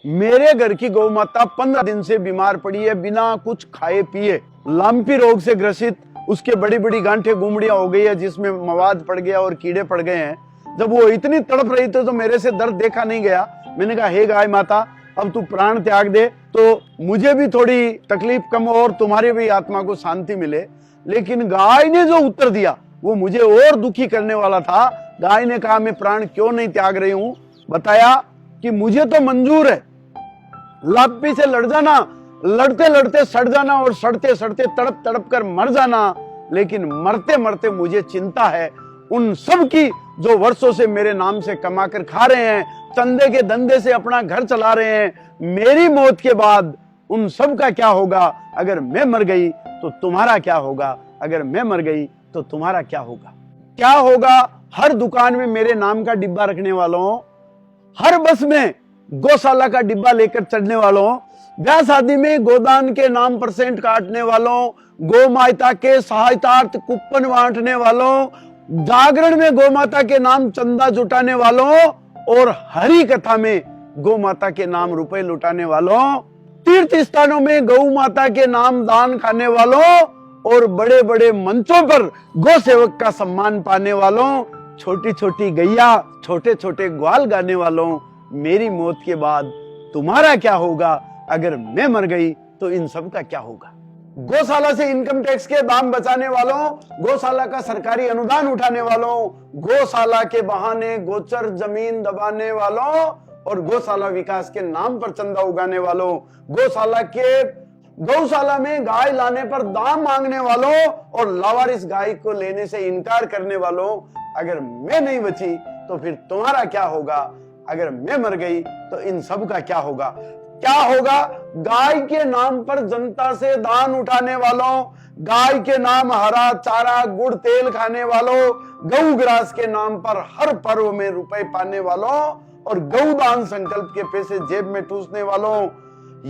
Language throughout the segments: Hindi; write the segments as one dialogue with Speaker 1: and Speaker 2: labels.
Speaker 1: मेरे घर की गौ माता 15 दिन से बीमार पड़ी है, बिना कुछ खाए पिए, लाम्पी रोग से ग्रसित। उसके बड़ी बड़ी गांठें गुमड़ियां हो गई है, जिसमें मवाद पड़ गया और कीड़े पड़ गए हैं। जब वो इतनी तड़प रही थी तो मेरे से दर्द देखा नहीं गया। मैंने कहा, हे गाय माता, अब तू प्राण त्याग दे तो मुझे भी थोड़ी तकलीफ कम हो और तुम्हारी भी आत्मा को शांति मिले। लेकिन गाय ने जो उत्तर दिया वो मुझे और दुखी करने वाला था। गाय ने कहा, मैं प्राण क्यों नहीं त्याग रही हूं, बताया कि मुझे तो मंजूर है लापी से लड़ जाना, लड़ते लड़ते सड़ जाना और सड़ते सड़ते तड़प तड़प कर मर जाना, लेकिन मरते मरते मुझे चिंता है उन सब की जो वर्षों से मेरे नाम से कमा कर खा रहे हैं, चंदे के धंधे से अपना घर चला रहे हैं। मेरी मौत के बाद उन सब का क्या होगा? अगर मैं मर गई तो तुम्हारा क्या होगा? अगर मैं मर गई तो तुम्हारा क्या होगा? क्या होगा हर दुकान में मेरे नाम का डिब्बा रखने वालों, हर बस में गौशाला का डिब्बा लेकर चढ़ने वालों, ब्याह शादी में गोदान के नाम % काटने वालों, गौ माता के सहायतार्थ कूपन बांटने वालों, जागरण में गौ माता के नाम चंदा जुटाने वालों और हरि कथा में गौ माता के नाम रुपए लुटाने वालों, तीर्थ स्थानों में गौ माता के नाम दान खाने वालों और बड़े बड़े मंचों पर गौ सेवक का सम्मान पाने वालों, छोटी छोटी गैया छोटे छोटे ग्वाल गाने वालों, मेरी मौत के बाद तुम्हारा क्या होगा? अगर मैं मर गई तो इन सब का क्या होगा? गौशाला से इनकम टैक्स के दाम बचाने वालों, गौशाला का सरकारी अनुदान उठाने वालों, गौशाला के बहाने गोचर जमीन दबाने वालों और गौशाला विकास के नाम पर चंदा उगाने वालों, गौशाला में गाय लाने पर दाम मांगने वालों और लावारिस गाय को लेने से इनकार करने वालों, अगर मैं नहीं बची तो फिर तुम्हारा क्या होगा? अगर मैं मर गई तो इन सब का क्या होगा? क्या होगा गाय के नाम पर जनता से दान उठाने वालों, गाय के नाम हरा चारा गुड़ तेल खाने वालों, गौ ग्रास के नाम पर हर पर्व में रुपए पाने वालों और गौदान संकल्प के पैसे जेब में ठूसने वालों,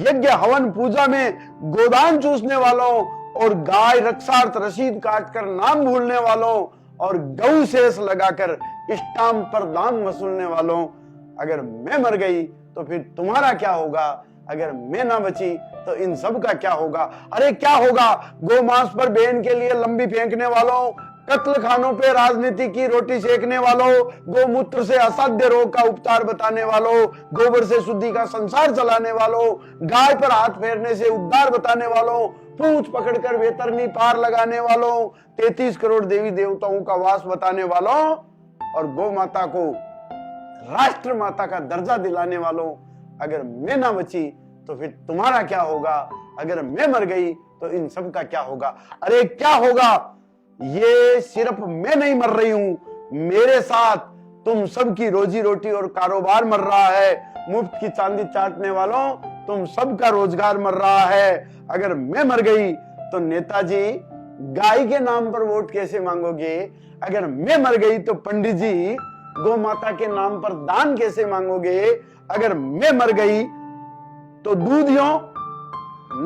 Speaker 1: यज्ञ हवन पूजा में गोदान चूसने वालों और गाय रक्षार्थ रसीद काटकर नाम भूलने वालों और गौ शेष लगाकर स्टाम्प पर दाम वसूलने वालों, अगर मैं मर गई तो फिर तुम्हारा क्या होगा? अगर मैं ना बची तो इन सब का क्या होगा? अरे क्या होगा गौ मांस पर बहन के लिए लंबी फेंकने वालों, कत्ल खानों पे राजनीति की रोटी सेकने वालों, गौमूत्र से असाध्य रोग का उपचार बताने वालों, गोबर से शुद्धि का संसार चलाने वालों, गाय पर हाथ फेरने से उद्धार बताने वालों, पूंछ पकड़कर वेतरनी पार लगाने वालों, 33 करोड़ देवी देवताओं का वास बताने वालों और गौ माता को राष्ट्र माता का दर्जा दिलाने वालों, अगर मैं ना बची तो फिर तुम्हारा क्या होगा? अगर मैं मर गई तो इन सब का क्या होगा? अरे क्या होगा? ये सिर्फ मैं नहीं मर रही हूं, मेरे साथ तुम सबकी रोजी रोटी और कारोबार मर रहा है। मुफ्त की चांदी चाटने वालों, तुम सबका रोजगार मर रहा है। अगर मैं मर गई तो नेताजी गाय के नाम पर वोट कैसे मांगोगे? अगर मैं मर गई तो पंडित जी गौ माता के नाम पर दान कैसे मांगोगे? अगर मैं मर गई तो दूधियों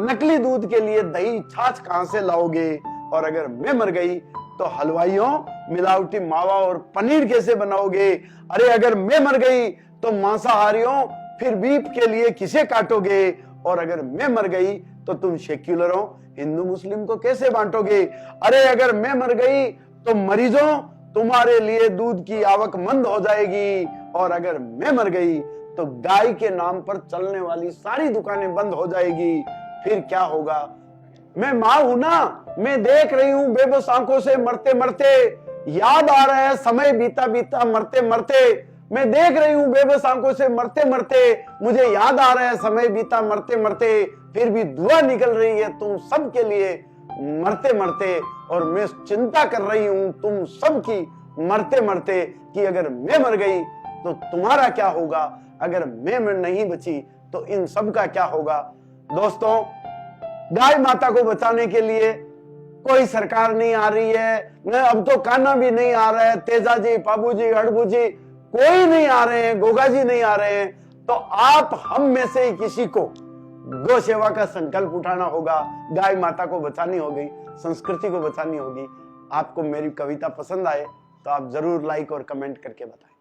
Speaker 1: नकली दूध के लिए दही छाछ कहां से लाओगे? और अगर मैं मर गई तो हलवाइयों मिलावटी मावा और पनीर कैसे बनाओगे? अरे अगर मैं मर गई तो मांसाहारियों फिर बीफ के लिए किसे काटोगे? और अगर मैं मर गई तो तुम सेक्युलरों हिंदू मुस्लिम को कैसे बांटोगे? अरे अगर मैं मर गई तो मरीजों तुम्हारे लिए दूध की आवक मंद हो जाएगी। और अगर मैं मर गई तो गाय के नाम पर चलने वाली सारी दुकानें बंद हो जाएगी। फिर क्या होगा? मैं मां हूं ना, मैं देख रही हूं बेबस आंखों से मरते मरते, याद आ रहा है समय बीता बीता मरते मरते। मैं देख रही हूं बेबस आंखों से मरते मरते, मुझे याद आ रहा है समय बीता मरते मरते, फिर भी दुआ निकल रही है तुम सबके लिए मरते मरते। और मैं चिंता कर रही हूं तुम सबकी मरते मरते कि अगर मैं मर गई तो तुम्हारा क्या होगा? अगर मैं नहीं बची तो इन सब का क्या होगा? दोस्तों, गाय माता को बचाने के लिए कोई सरकार नहीं आ रही है, न अब तो कान्हा भी नहीं आ रहा है, तेजा जी, बाबू जी, हड़बू जी कोई नहीं आ रहे हैं, गोगा जी नहीं आ रहे हैं। तो आप हम में से ही किसी को गौ सेवा का संकल्प उठाना होगा। गाय माता को बचानी होगी, संस्कृति को बचानी होगी। आपको मेरी कविता पसंद आए तो आप जरूर लाइक और कमेंट करके बताएं।